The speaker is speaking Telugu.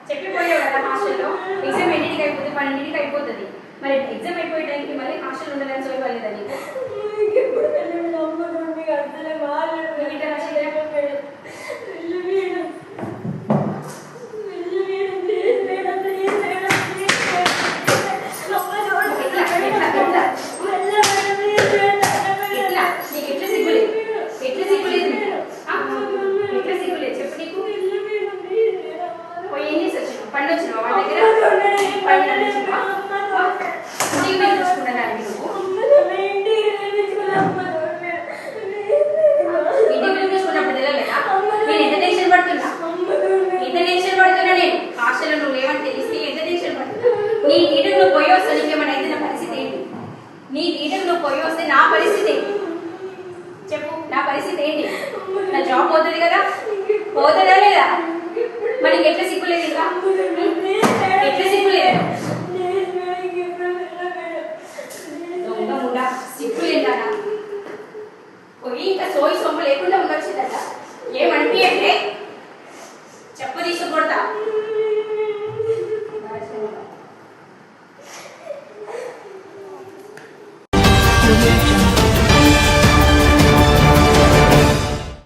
చెప్పిపోయావు కదా హాస్టల్లో ఎగ్జామ్ ఎన్నింటికి అయిపోతుంది 12ంటికి అయిపోతుంది మరి ఎగ్జామ్ అయిపోయే టైంకి మళ్ళీ హాస్టల్ ఉండాలని సోయలేదా నీకు ఎప్పుడు వెళ్ళిన అమ్మ మీకు అర్థలే నా పరిస్థితి చెప్పు నా పరిస్థితి ఏంటి నా జాబ్ పోతుంది కదా పోతుందా లేదా మనకి ఎట్లా సిగ్గులేదు ఇంకా ఎట్లా సిగ్గులేదు సిగ్గులేదా పోయి ఇంకా సోయి సొమ్ము లేకుండా ఉండొచ్చిందట ఏమనిపించట్లే